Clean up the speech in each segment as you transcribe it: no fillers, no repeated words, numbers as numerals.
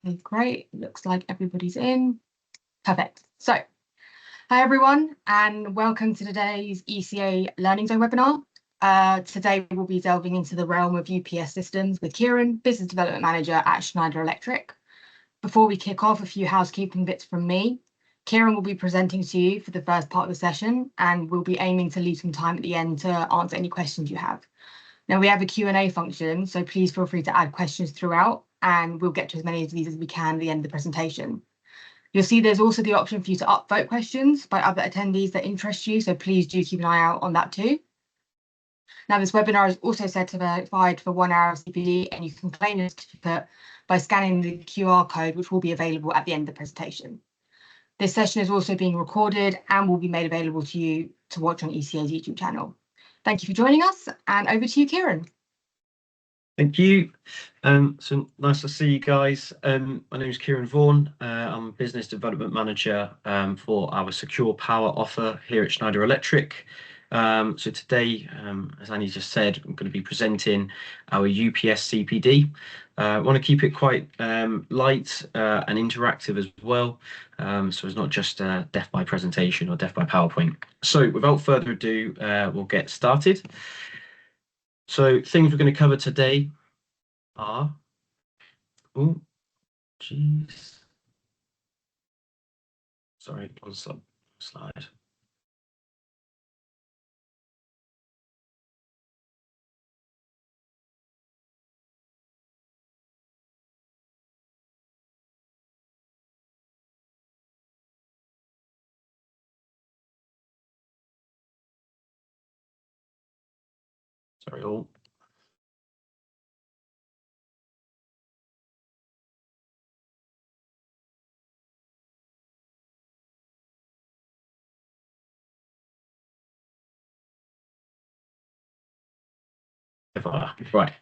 Okay, great. Looks like everybody's in. Perfect. So, hi everyone, and welcome to today's ECA Learning Zone webinar. Today we'll be delving into the realm of UPS systems with Ciaran, Business Development Manager at Schneider Electric. Before we kick off, a few housekeeping bits from me. Ciaran will be presenting to you for the first part of the session, and we'll be aiming to leave some time at the end to answer any questions you have. Now, we have a Q&A function, so please feel free to add questions throughout, and we'll get to as many of these as we can at the end of the presentation. You'll see there's also the option for you to upvote questions by other attendees that interest you, so please do keep an eye out on that too. Now, this webinar is also certified for 1 hour of CPD, and you can claim your certificate by scanning the QR code, which will be available at the end of the presentation. This session is also being recorded and will be made available to you to watch on ECA's YouTube channel. Thank you for joining us, and over to you, Ciaran. Thank you. So nice to see you guys. My name is Ciaran Vaughan. I'm Business Development Manager for our secure power offer here at Schneider Electric. So today, as Annie just said, I'm going to be presenting our UPS CPD. I want to keep it quite light and interactive as well. So it's not just death by presentation or death by PowerPoint. So without further ado, we'll get started. So things we're going to cover today are, oh, geez. Sorry, one slide. Sorry, all. Right.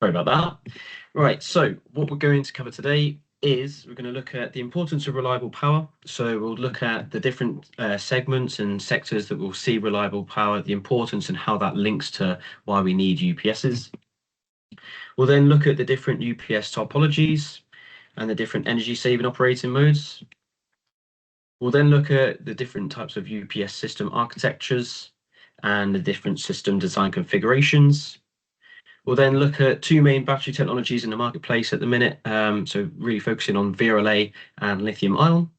Sorry about that. Right, so what we're going to cover today is we're going to look at the importance of reliable power. So we'll look at the different segments and sectors that will see reliable power, the importance and how that links to why we need UPSs. We'll then look at the different UPS topologies and the different energy saving operating modes. We'll then look at the different types of UPS system architectures and the different system design configurations. We'll then look at two main battery technologies in the marketplace at the minute, so really focusing on VRLA and lithium ion.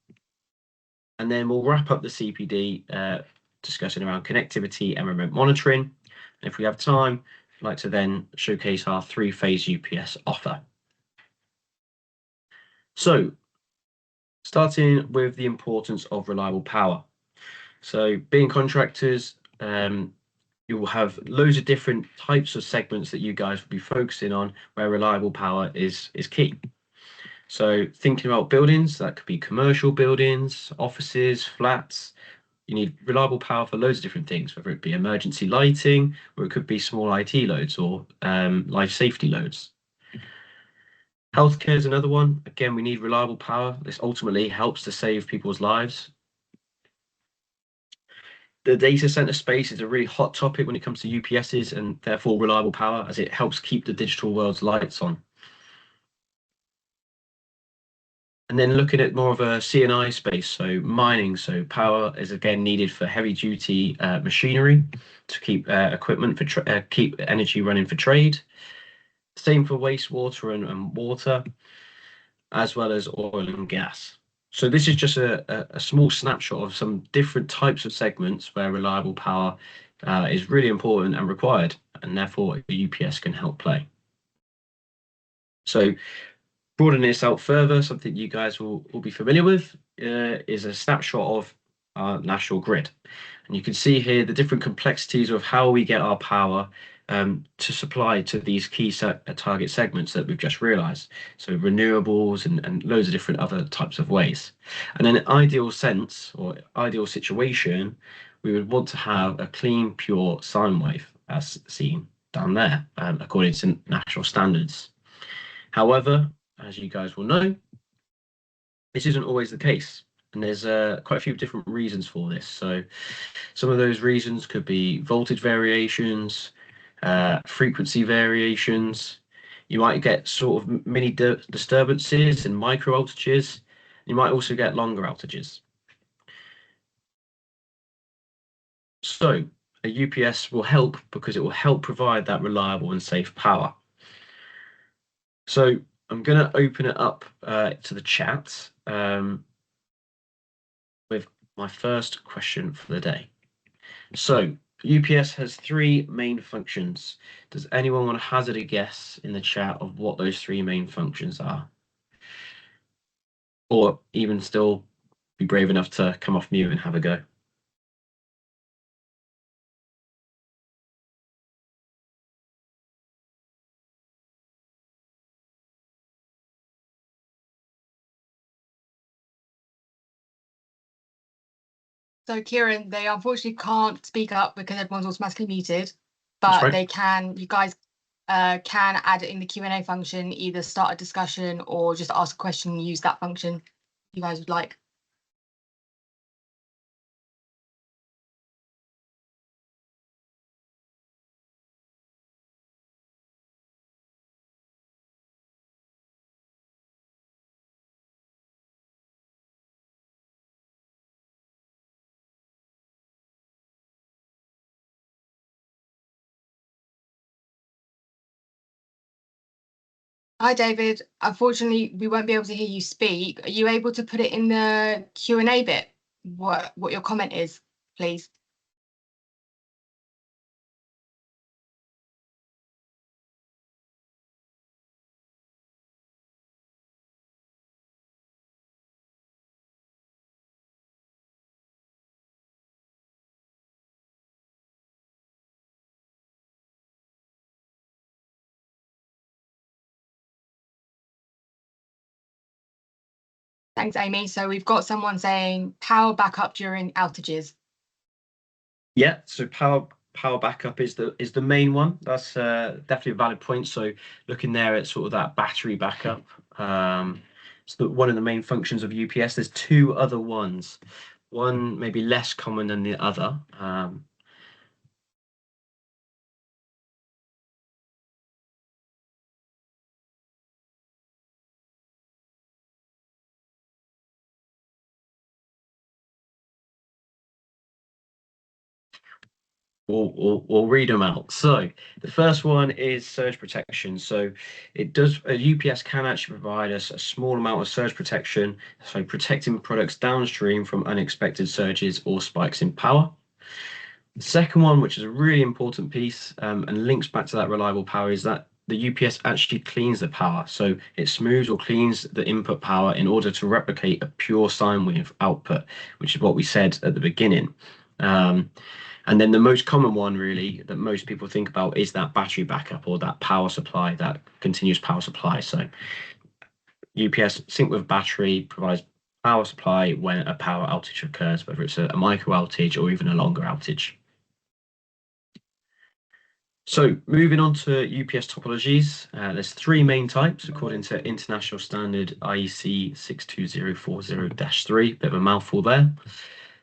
And then we'll wrap up the CPD discussing around connectivity and remote monitoring. And if we have time, I'd like to then showcase our three-phase UPS offer. So, starting with the importance of reliable power. So being contractors, you will have loads of different types of segments that you guys will be focusing on where reliable power is key. So thinking about buildings, that could be commercial buildings, offices, flats. You need reliable power for loads of different things, whether it be emergency lighting, or it could be small IT loads or life safety loads. Healthcare is another one. Again, we need reliable power. This ultimately helps to save people's lives. The data center space is a really hot topic when it comes to UPSs and therefore reliable power, as it helps keep the digital world's lights on. And then looking at more of a C&I space, so mining, so power is again needed for heavy duty machinery to keep equipment for keep energy running for trade. Same for wastewater and water, as well as oil and gas. So this is just a small snapshot of some different types of segments where reliable power is really important and required, and therefore the UPS can help play. So broadening this out further, something you guys will be familiar with is a snapshot of our national grid. And you can see here the different complexities of how we get our power to supply to these key target segments that we've just realized. So renewables and loads of different other types of ways. And in an ideal sense or ideal situation, we would want to have a clean, pure sine wave as seen down there, according to national standards. However, as you guys will know, this isn't always the case. And there's quite a few different reasons for this. So some of those reasons could be voltage variations, frequency variations, You might get sort of mini disturbances and micro outages. You might also get longer outages. So a UPS will help because it will help provide that reliable and safe power. So I'm going to open it up to the chat with my first question for the day. So UPS has three main functions. Does anyone want to hazard a guess in the chat of what those three main functions are? Or even still be brave enough to come off mute and have a go. So Ciaran, they unfortunately can't speak up because everyone's automatically muted, but right. they can, you guys can add it in the Q&A function, either start a discussion or just ask a question and use that function if you guys would like. Hi, David. Unfortunately, we won't be able to hear you speak. Are you able to put it in the Q&A bit, what your comment is, please? Thanks, Amy. So we've got someone saying power backup during outages. Yeah, so power backup is the main one. That's definitely a valid point. So looking there at sort of that battery backup, it's one of the main functions of UPS. There's two other ones, one maybe less common than the other. We'll read them out. So the first one is surge protection. So it does, a UPS can actually provide us a small amount of surge protection, so protecting products downstream from unexpected surges or spikes in power. The second one, which is a really important piece and links back to that reliable power, is that the UPS actually cleans the power. So it smooths or cleans the input power in order to replicate a pure sine wave output, which is what we said at the beginning. And then the most common one really that most people think about is that battery backup or that power supply, that continuous power supply. So UPS sync with battery provides power supply when a power outage occurs, whether it's a micro outage or even a longer outage. So moving on to UPS topologies, there's three main types according to International Standard IEC 62040-3, bit of a mouthful there.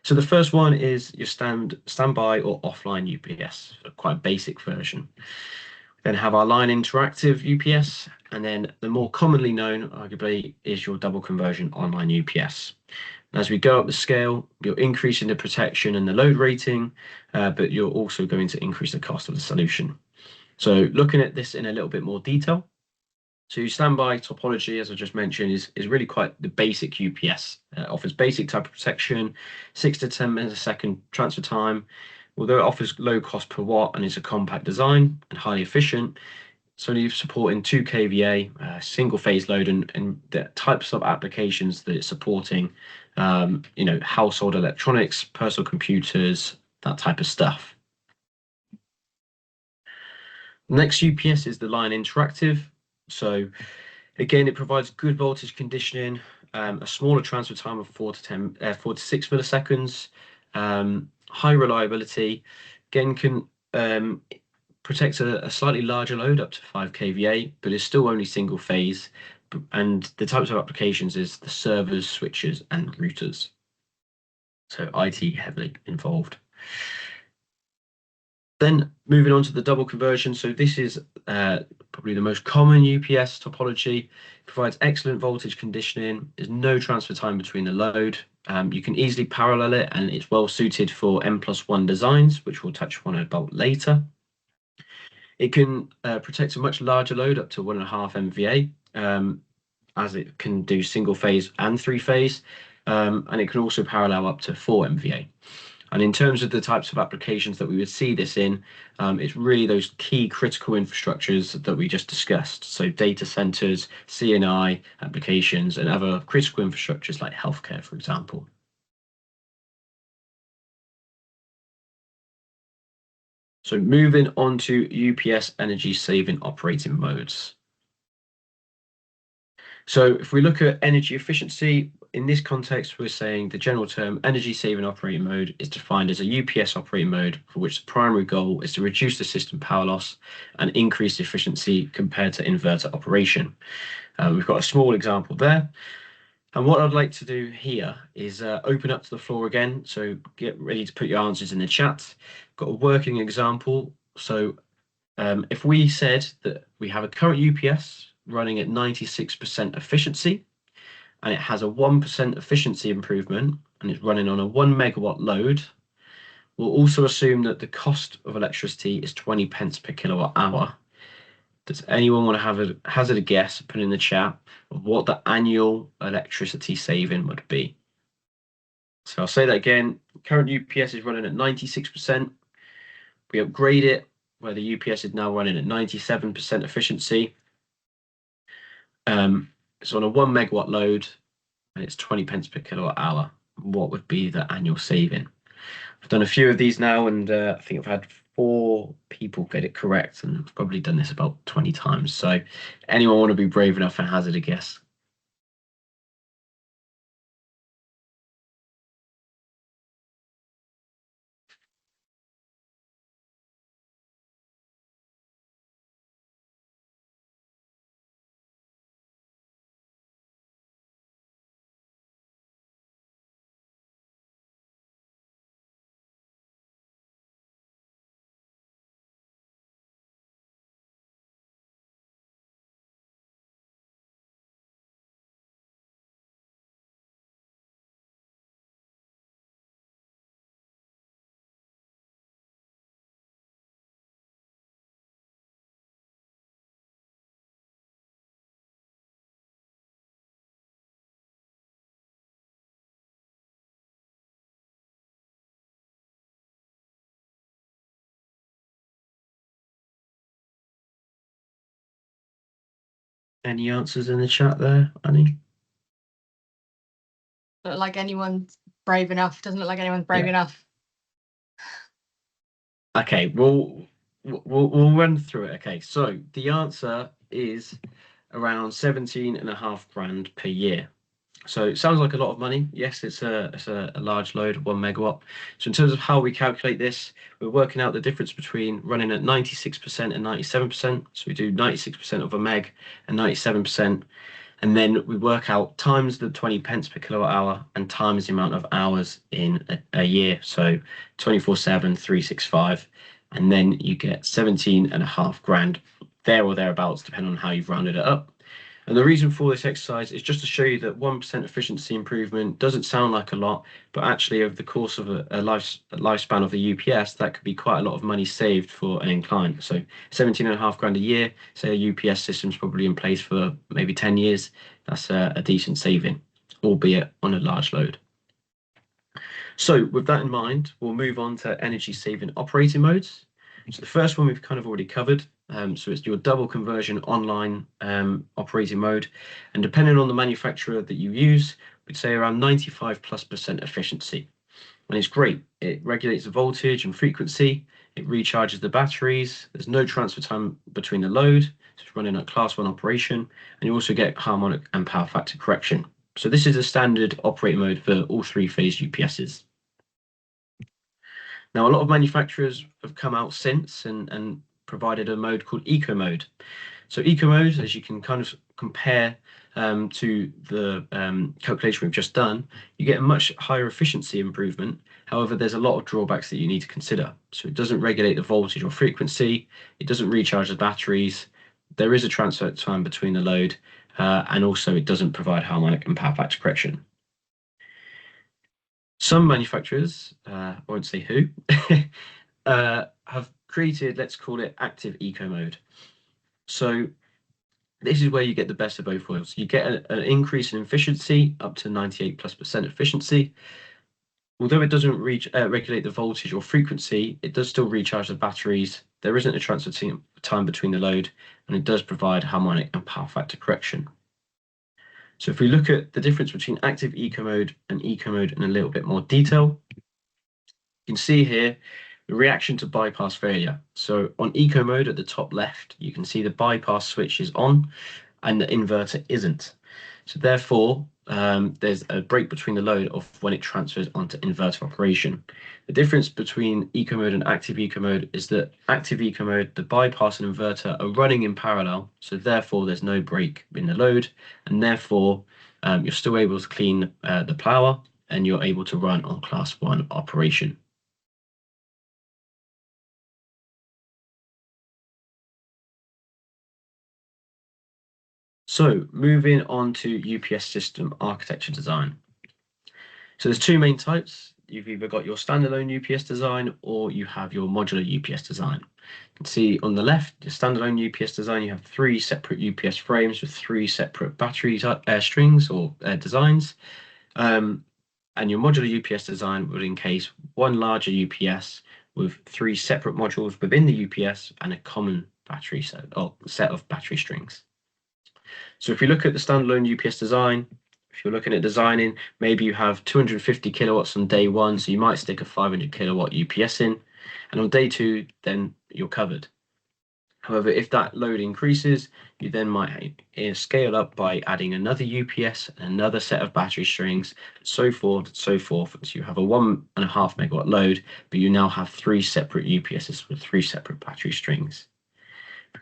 So the first one is your standby or offline UPS, quite a basic version. Then have our line interactive UPS, and then the more commonly known, arguably, is your double conversion online UPS. And as we go up the scale, you're increasing the protection and the load rating, but you're also going to increase the cost of the solution. So looking at this in a little bit more detail. So your standby topology, as I just mentioned, is really quite the basic UPS. Offers basic type of protection, 6 to 10 minutes a second transfer time. Although it offers low cost per watt and is a compact design and highly efficient, it's only supporting 2 kVA, single phase load, and the types of applications that it's supporting, household electronics, personal computers, that type of stuff. Next UPS is the line interactive. So again, it provides good voltage conditioning, a smaller transfer time of 4 to 6 milliseconds, high reliability. Again, can protect a slightly larger load up to 5 kVA, but is still only single phase. And the types of applications is the servers, switches, and routers. So IT heavily involved. Then moving on to the double conversion. So this is probably the most common UPS topology. Provides excellent voltage conditioning. There's no transfer time between the load. You can easily parallel it, and it's well suited for N+1 designs, which we'll touch on about later. It can protect a much larger load, up to 1.5 MVA, as it can do single phase and three phase, and it can also parallel up to 4 MVA. And in terms of the types of applications that we would see this in, it's really those key critical infrastructures that we just discussed. So data centers, C&I applications, and other critical infrastructures like healthcare, for example. So moving on to UPS energy saving operating modes. So if we look at energy efficiency, in this context, we're saying the general term energy saving operating mode is defined as a UPS operating mode for which the primary goal is to reduce the system power loss and increase efficiency compared to inverter operation. We've got a small example there. And what I'd like to do here is open up to the floor again. So get ready to put your answers in the chat. Got a working example. So if we said that we have a current UPS running at 96% efficiency, and it has a 1% efficiency improvement, and it's running on a 1 megawatt load, we'll also assume that the cost of electricity is 20 pence per kilowatt hour. Does anyone want to have a hazard a guess, put in the chat, of what the annual electricity saving would be? So I'll say that again. Current UPS is running at 96%. We upgrade it where the UPS is now running at 97% efficiency. It's on a 1 megawatt load, and it's 20 pence per kilowatt hour. What would be the annual saving? I've done a few of these now, and I think I've had 4 people get it correct, and I've probably done this about 20 times. So anyone want to be brave enough and hazard a guess? Any answers in the chat there, Annie? Look like anyone's brave enough. Doesn't look like anyone's brave enough. Okay, we'll run through it. Okay, so the answer is around 17.5 grand per year. So it sounds like a lot of money. Yes, it's a large load, 1 megawatt. So in terms of how we calculate this, we're working out the difference between running at 96% and 97%. So we do 96% of a meg and 97%. And then we work out times the 20 pence per kilowatt hour and times the amount of hours in a year. So 24/7, 365. And then you get 17.5 grand there or thereabouts, depending on how you've rounded it up. And the reason for this exercise is just to show you that 1% efficiency improvement doesn't sound like a lot, but actually over the course of a lifespan of the UPS, that could be quite a lot of money saved for an end client. So 17.5 grand a year, say a UPS system's probably in place for maybe 10 years. That's a decent saving, albeit on a large load. So with that in mind, we'll move on to energy saving operating modes. So the first one we've kind of already covered. So it's your double conversion online operating mode. And depending on the manufacturer that you use, we'd say around 95+% efficiency. And it's great. It regulates the voltage and frequency. It recharges the batteries. There's no transfer time between the load. So it's running at class 1 operation. And you also get harmonic and power factor correction. So this is a standard operating mode for all 3-phase UPSs. Now, a lot of manufacturers have come out since and provided a mode called eco mode. So eco mode, as you can kind of compare to the calculation we've just done, you get a much higher efficiency improvement. However, there's a lot of drawbacks that you need to consider. So it doesn't regulate the voltage or frequency, it doesn't recharge the batteries, there is a transfer time between the load, and also it doesn't provide harmonic and power factor correction. Some manufacturers, I won't say who, have created, let's call it active eco mode. So this is where you get the best of both worlds. You get an increase in efficiency up to 98+% efficiency. Although it doesn't regulate the voltage or frequency, it does still recharge the batteries. There isn't a transfer time between the load, and it does provide harmonic and power factor correction. So if we look at the difference between active eco mode and eco mode in a little bit more detail, you can see here the reaction to bypass failure. So on eco mode at the top left, you can see the bypass switch is on and the inverter isn't. So therefore, there's a break between the load of when it transfers onto inverter operation. The difference between eco mode and active eco mode is that active eco mode, the bypass and inverter are running in parallel. So therefore, there's no break in the load, and therefore you're still able to clean the power and you're able to run on class 1 operation. So moving on to UPS system architecture design. So there's two main types. You've either got your standalone UPS design or you have your modular UPS design. You can see on the left, your standalone UPS design, you have 3 separate UPS frames with 3 separate battery strings or designs. And your modular UPS design would encase one larger UPS with 3 separate modules within the UPS and a common battery set of battery strings. So if we look at the standalone UPS design, if you're looking at designing, maybe you have 250 kilowatts on day 1, so you might stick a 500 kilowatt UPS in, and on day 2, then you're covered. However, if that load increases, you then might scale up by adding another UPS, another set of battery strings, so forth, so forth. So you have a 1.5 megawatt load, but you now have 3 separate UPSs with 3 separate battery strings.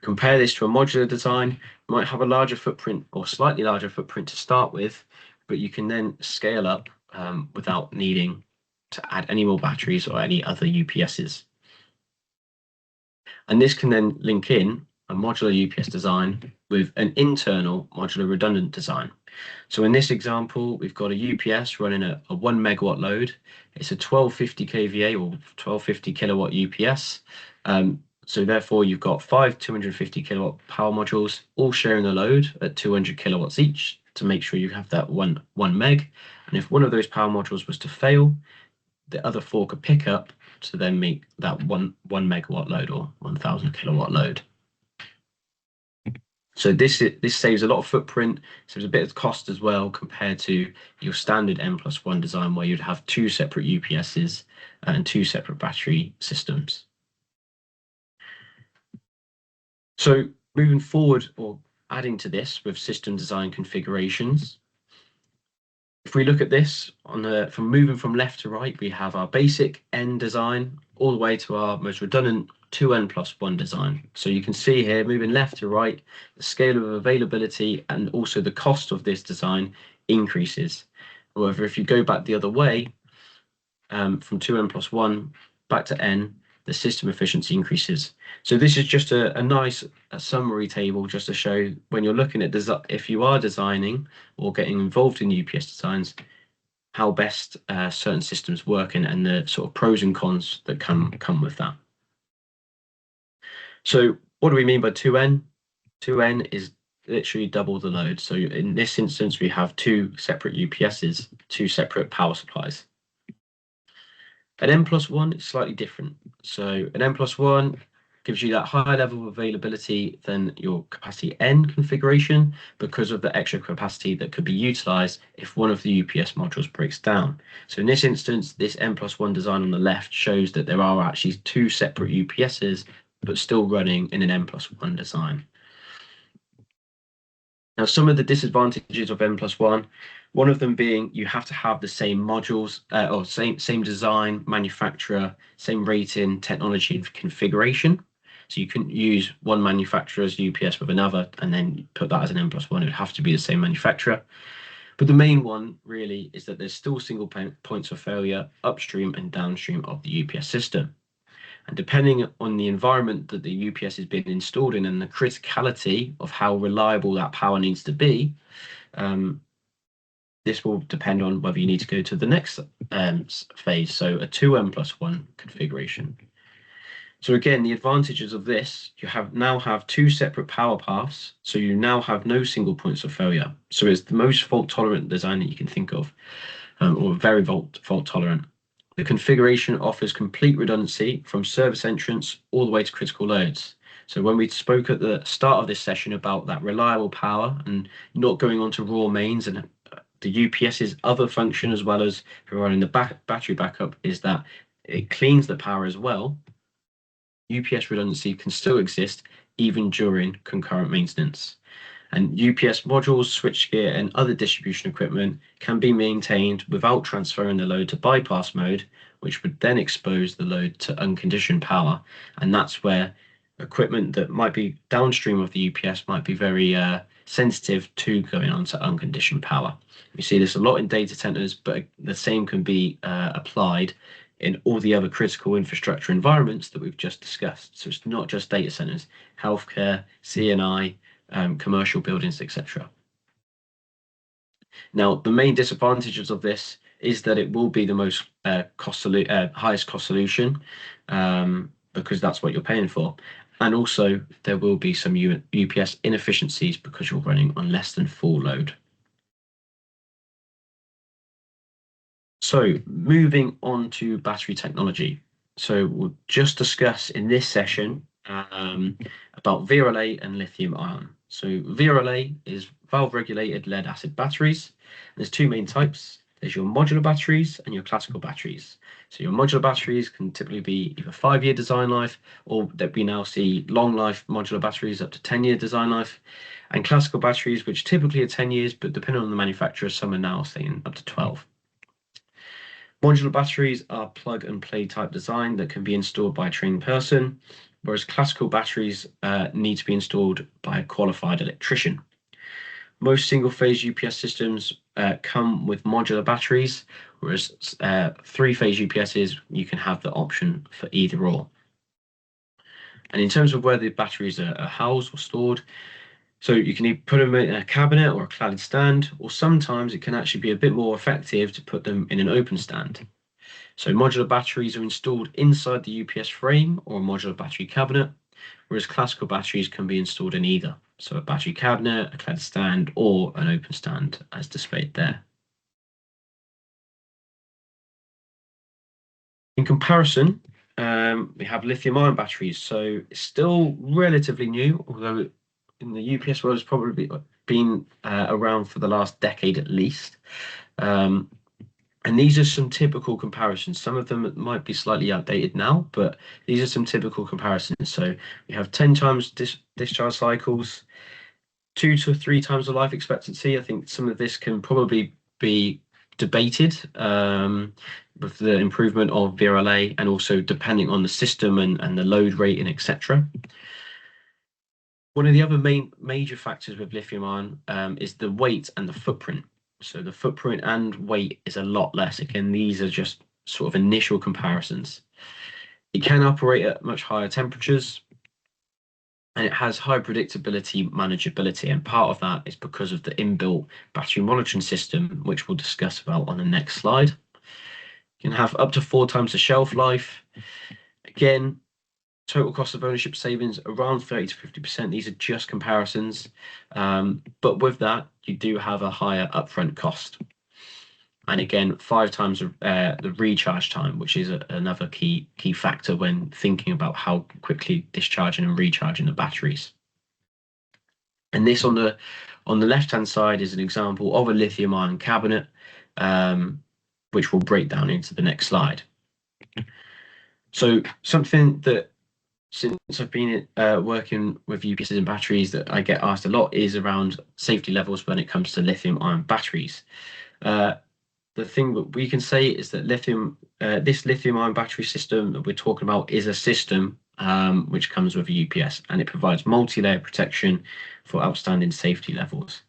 Compare this to a modular design, you might have a larger footprint or slightly larger footprint to start with, but you can then scale up without needing to add any more batteries or any other UPSs. And this can then link in a modular UPS design with an internal modular redundant design. So in this example, we've got a UPS running a 1 megawatt load. It's a 1250 kVA or 1250 kilowatt UPS. So therefore, you've got 5 250 kilowatt power modules, all sharing a load at 200 kilowatts each to make sure you have that one meg. And if one of those power modules was to fail, the other 4 could pick up to then make that one megawatt load or 1000 kilowatt load. So this saves a lot of footprint, saves a bit of cost as well compared to your standard N+1 design where you'd have 2 separate UPSs and 2 separate battery systems. So moving forward or adding to this with system design configurations, if we look at this from moving from left to right, we have our basic N design all the way to our most redundant 2N+1 design. So you can see here, moving left to right, the scale of availability and also the cost of this design increases. However, if you go back the other way, from 2N+1 back to N, the system efficiency increases. So this is just a nice summary table just to show when you're looking at if you are designing or getting involved in UPS designs, how best certain systems work and the sort of pros and cons that come with that. So what do we mean by 2N? 2N is literally double the load. So in this instance, we have 2 separate UPSs, 2 separate power supplies. An N+1 is slightly different. So an N+1 gives you that higher level of availability than your capacity N configuration because of the extra capacity that could be utilized if one of the UPS modules breaks down. So in this instance, this N+1 design on the left shows that there are actually 2 separate UPSs, but still running in an N+1 design. Now, some of the disadvantages of N+1, one of them being you have to have the same modules or same design, manufacturer, same rating, technology and configuration. So you couldn't use one manufacturer's UPS with another and then put that as an N+1. It would have to be the same manufacturer. But the main one really is that there's still single points of failure upstream and downstream of the UPS system. And depending on the environment that the UPS is being installed in and the criticality of how reliable that power needs to be, this will depend on whether you need to go to the next phase, so a 2N+1 configuration. So again, the advantages of this, you now have two separate power paths, so you now have no single points of failure. So it's the most fault-tolerant design that you can think of, or very fault-tolerant. The configuration offers complete redundancy from service entrance all the way to critical loads. So when we spoke at the start of this session about that reliable power and not going onto raw mains, and the UPS's other function as well as providing the battery backup is that it cleans the power as well. UPS redundancy can still exist even during concurrent maintenance. And UPS modules, switchgear, and other distribution equipment can be maintained without transferring the load to bypass mode, which would then expose the load to unconditioned power. And that's where equipment that might be downstream of the UPS might be very sensitive to going on to unconditioned power. We see this a lot in data centers, but the same can be applied in all the other critical infrastructure environments that we've just discussed. So it's not just data centers, healthcare, C&I, commercial buildings, etc. Now, the main disadvantages of this is that it will be the most highest cost solution, because that's what you're paying for. And also, there will be some UPS inefficiencies because you're running on less than full load. So moving on to battery technology. So we'll just discuss in this session about VRLA and lithium ion. So VRLA is valve regulated lead acid batteries. There's two main types. There's your modular batteries and your classical batteries. So your modular batteries can typically be either 5-year design life, or that we now see long life modular batteries up to 10-year design life, and classical batteries, which typically are 10 years, but depending on the manufacturer, some are now saying up to 12. Modular batteries are plug and play type design that can be installed by a trained person, whereas classical batteries need to be installed by a qualified electrician. Most single-phase UPS systems come with modular batteries, whereas 3-phase UPSs, you can have the option for either or. And in terms of where the batteries are housed or stored, so you can either put them in a cabinet or a cladded stand, or sometimes it can actually be a bit more effective to put them in an open stand. So modular batteries are installed inside the UPS frame or a modular battery cabinet, whereas classical batteries can be installed in either. So a battery cabinet, a cladded stand, or an open stand as displayed there. In comparison, we have lithium-ion batteries. So it's still relatively new, although in the UPS world it's probably been around for the last decade at least. And these are some typical comparisons. Some of them might be slightly outdated now, but these are some typical comparisons. So we have 10 times discharge cycles, 2 to 3 times the life expectancy. I think some of this can probably be debated with the improvement of VRLA, and also depending on the system and the load rating, etc. One of the other major factors with lithium ion is the weight and the footprint. So the footprint and weight is a lot less. Again, these are just sort of initial comparisons. It can operate at much higher temperatures, and it has high predictability, manageability, and part of that is because of the inbuilt battery monitoring system, which we'll discuss about on the next slide. You can have up to 4 times the shelf life. Again, total cost of ownership savings around 30 to 50%. These are just comparisons, but with that, you do have a higher upfront cost. And again, 5 times the recharge time, which is another key factor when thinking about how quickly discharging and recharging the batteries. And this on the left-hand side is an example of a lithium-ion cabinet, which we'll break down into the next slide. So something that, since I've been working with UPSs and batteries, that I get asked a lot is around safety levels when it comes to lithium-ion batteries. The thing that we can say is that this lithium-ion battery system that we're talking about is a system which comes with a UPS, and it provides multi-layer protection for outstanding safety levels.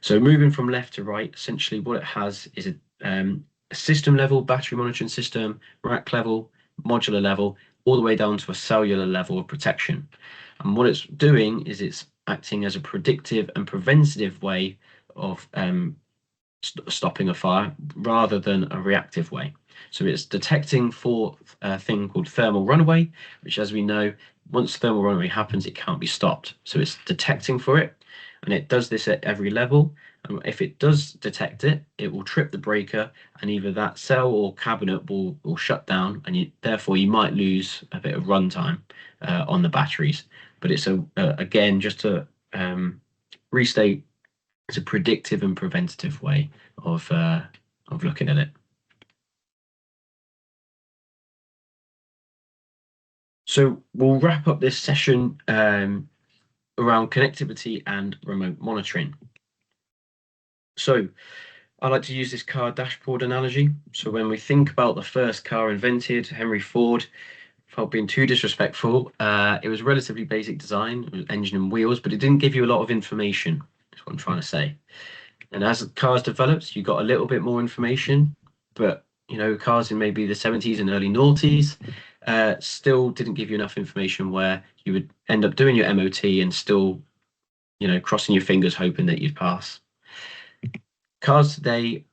So moving from left to right, essentially what it has is a system level battery monitoring system, rack level, modular level, all the way down to a cellular level of protection. And what it's doing is it's acting as a predictive and preventative way of stopping a fire rather than a reactive way. So it's detecting for a thing called thermal runaway, which, as we know, once thermal runaway happens, it can't be stopped. So it's detecting for it, and it does this at every level. And if it does detect it, it will trip the breaker, and either that cell or cabinet will shut down, and therefore you might lose a bit of runtime on the batteries. But it's again, just to restate, it's a predictive and preventative way of looking at it. So we'll wrap up this session around connectivity and remote monitoring. So I like to use this car dashboard analogy. So when we think about the first car invented, Henry Ford, without being too disrespectful, it was relatively basic design, it was engine and wheels, but it didn't give you a lot of information. That's what I'm trying to say. And as cars developed, you got a little bit more information, but cars in maybe the 70s and early noughties still didn't give you enough information where you would end up doing your MOT and still, crossing your fingers hoping that you'd pass. Cars today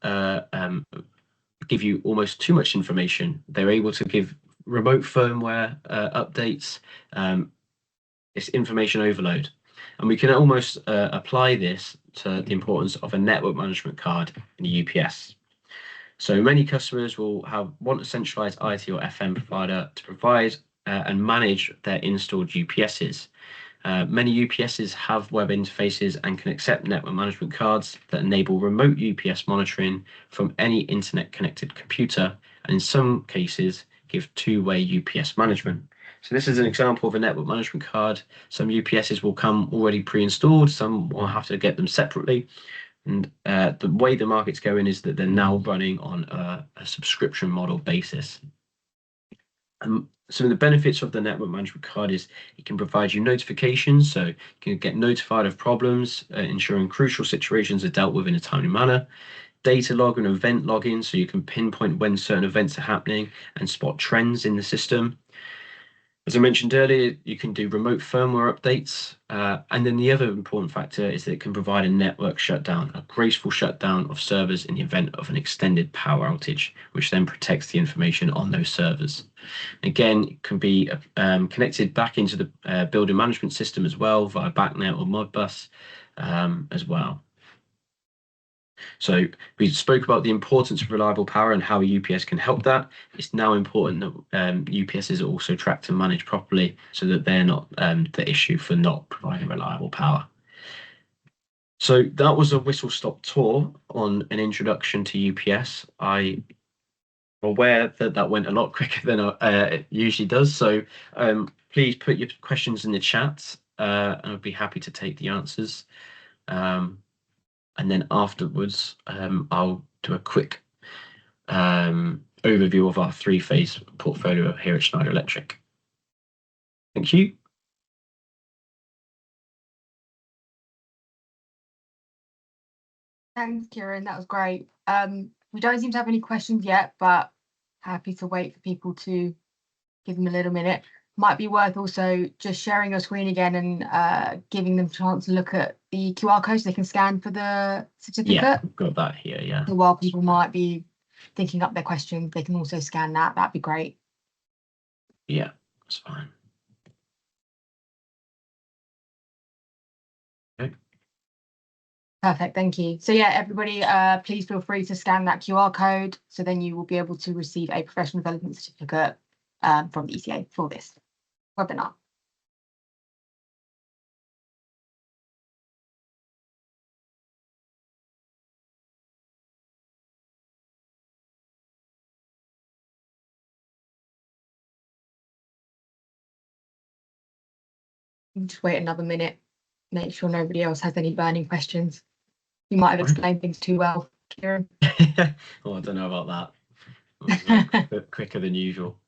give you almost too much information. They're able to give remote firmware updates. It's information overload. And we can almost apply this to the importance of a network management card in a UPS. So many customers will want a centralized IT or FM provider to provide and manage their installed UPSs. Many UPSs have web interfaces and can accept network management cards that enable remote UPS monitoring from any internet connected computer, and in some cases give two-way UPS management. So this is an example of a network management card. Some UPSs will come already pre-installed, some will have to get them separately. And the way the market's going is that they're now running on a subscription model basis. Some of the benefits of the network management card is it can provide you notifications, so you can get notified of problems, ensuring crucial situations are dealt with in a timely manner. Data log and event login, so you can pinpoint when certain events are happening and spot trends in the system. As I mentioned earlier, you can do remote firmware updates. And then the other important factor is that it can provide a network shutdown, a graceful shutdown of servers in the event of an extended power outage, which then protects the information on those servers. Again, it can be connected back into the building management system as well via BACnet or Modbus as well. So we spoke about the importance of reliable power and how a UPS can help that. It's now important that UPSs are also tracked and managed properly so that they're not the issue for not providing reliable power. So that was a whistle-stop tour on an introduction to UPS. I'm aware that that went a lot quicker than it usually does. So please put your questions in the chat and I'd be happy to take the answers. And then afterwards, I'll do a quick overview of our three-phase portfolio here at Schneider Electric. Thank you. Thanks, Ciaran. That was great. We don't seem to have any questions yet, but happy to wait for people to give them a little minute. Might be worth also just sharing your screen again and giving them a chance to look at the QR code so they can scan for the certificate. Yeah, I've got that here, yeah. So while people might be thinking up their questions, they can also scan that. That'd be great. Yeah, that's fine. Okay. Perfect, thank you. So yeah, everybody, please feel free to scan that QR code so then you will be able to receive a professional development certificate from the ECA for this webinar. Just wait another minute, make sure nobody else has any burning questions. You might have explained things too well, Ciaran. Oh, I don't know about that. Quicker than usual.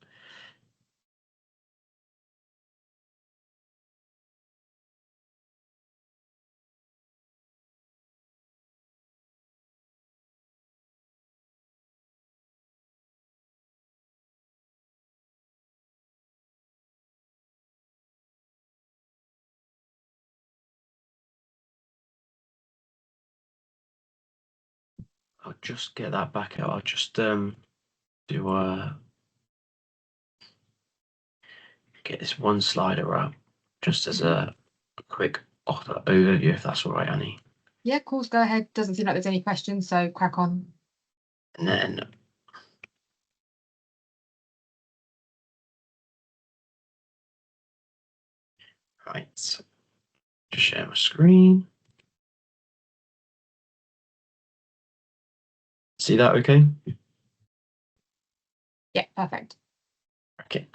I'll just get that back out. I'll just do get this one slider out just as a quick overview, if that's all right, Annie. Yeah, of course, go ahead. Doesn't seem like there's any questions, so crack on. And then right, just share my screen. See that okay? Yeah, perfect. Okay.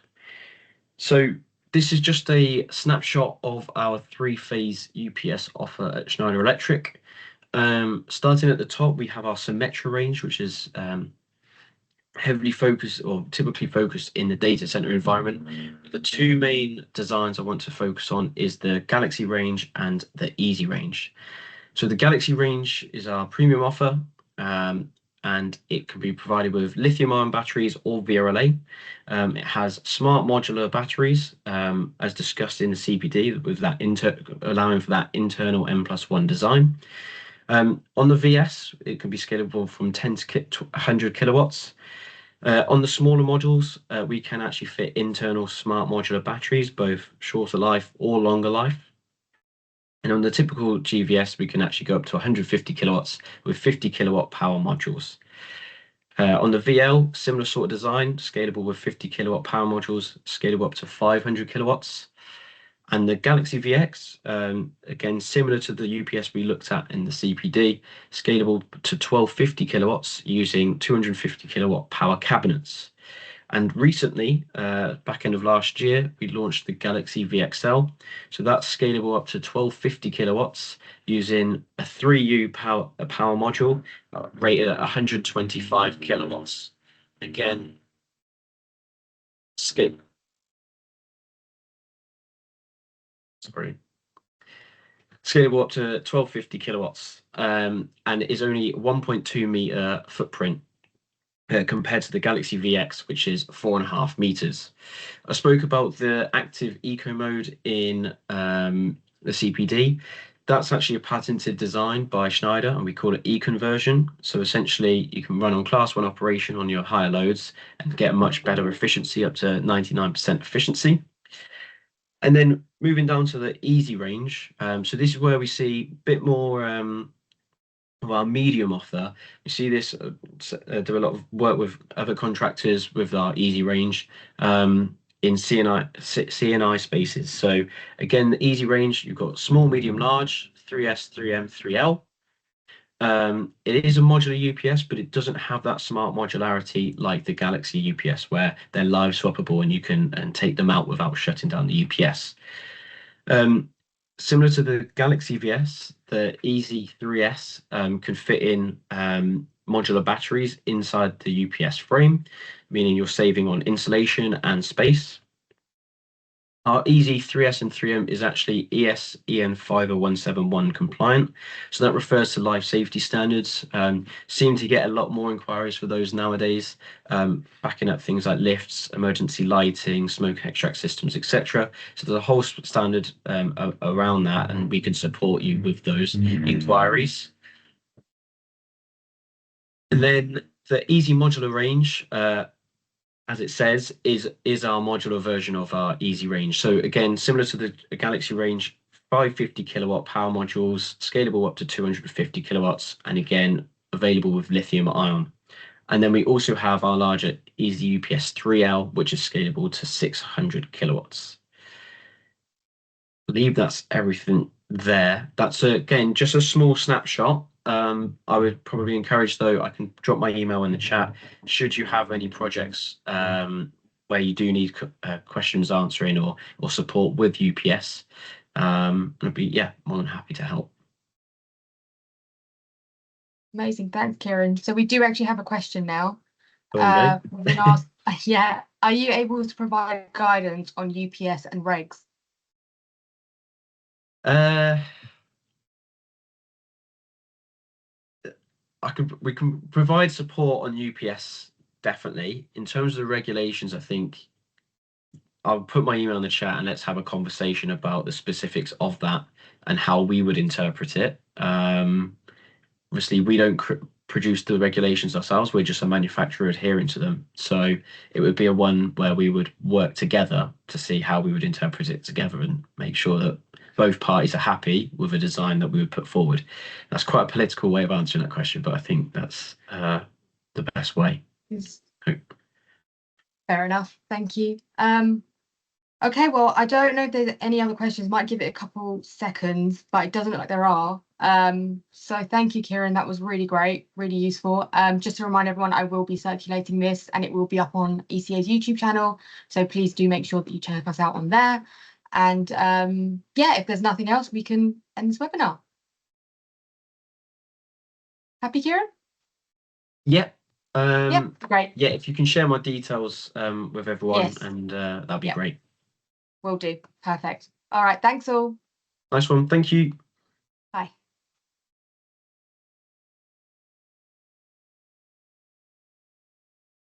So this is just a snapshot of our three-phase UPS offer at Schneider Electric. Starting at the top, we have our Symetra range, which is heavily focused or typically focused in the data center environment. The two main designs I want to focus on is the Galaxy range and the Easy range. So the Galaxy range is our premium offer, and it can be provided with lithium-ion batteries or VRLA. It has smart modular batteries, as discussed in the CPD, with that allowing for that internal N+1 design. On the VS, it can be scalable from 10 to 100 kilowatts. On the smaller modules, we can actually fit internal smart modular batteries, both shorter life or longer life. And on the typical GVS, we can actually go up to 150 kilowatts with 50 kilowatt power modules. On the VL, similar sort of design, scalable with 50 kilowatt power modules, scalable up to 500 kilowatts. And the Galaxy VX, again, similar to the UPS we looked at in the CPD, scalable to 1250 kilowatts using 250 kilowatt power cabinets. And recently, back end of last year, we launched the Galaxy VXL. So that's scalable up to 1250 kilowatts using a 3U power module rated at 125 kilowatts. Again, scale. Sorry. Scalable up to 1250 kilowatts, and it is only 1.2 meter footprint compared to the Galaxy VX, which is 4.5 meters. I spoke about the active eco mode in the CPD. That's actually a patented design by Schneider, and we call it e-conversion. So essentially, you can run on class 1 operation on your higher loads and get a much better efficiency, up to 99% efficiency. And then moving down to the easy range. So this is where we see a bit more of our medium offer. We see this do a lot of work with other contractors with our easy range in CNI spaces. So again, the easy range, you've got small, medium, large, 3S, 3M, 3L. It is a modular UPS, but it doesn't have that smart modularity like the Galaxy UPS, where they're live swappable and you can take them out without shutting down the UPS. Similar to the Galaxy VS, the Easy 3S can fit in modular batteries inside the UPS frame, meaning you're saving on insulation and space. Our Easy 3S and 3M is actually EN 50171 compliant. So that refers to life safety standards. Seem to get a lot more inquiries for those nowadays, backing up things like lifts, emergency lighting, smoke extract systems, etc. So there's a whole standard around that, and we can support you with those inquiries. And then the Easy Modular range, as it says, is our modular version of our easy range. So again, similar to the Galaxy range, 550 kilowatt power modules, scalable up to 250 kilowatts, and again, available with lithium ion. And then we also have our larger Easy UPS 3L, which is scalable to 600 kilowatts. I believe that's everything there. That's again just a small snapshot. I would probably encourage, though, I can drop my email in the chat should you have any projects where you do need questions answering or support with UPS. I'd be more than happy to help. Amazing, thanks, Ciaran. So we do actually have a question now. We've been asked, are you able to provide guidance on UPS and regs? We can provide support on UPS, definitely. In terms of the regulations, I think I'll put my email in the chat and let's have a conversation about the specifics of that and how we would interpret it. Obviously, we don't produce the regulations ourselves. We're just a manufacturer adhering to them. So it would be a one where we would work together to see how we would interpret it together and make sure that both parties are happy with a design that we would put forward. That's quite a political way of answering that question, but I think that's the best way. Fair enough. Thank you. Okay, well, I don't know if there's any other questions. Might give it a couple seconds, but it doesn't look like there are. So thank you, Ciaran. That was really great, really useful. Just to remind everyone, I will be circulating this and it will be up on ECA's YouTube channel. So please do make sure that you check us out on there. And yeah, if there's nothing else, we can end this webinar. Happy, Ciaran? Yeah. Yeah, great. Yeah, if you can share my details with everyone, Yes. and that'd be great. Will do. Perfect. All right. Thanks all. Nice one. Thank you.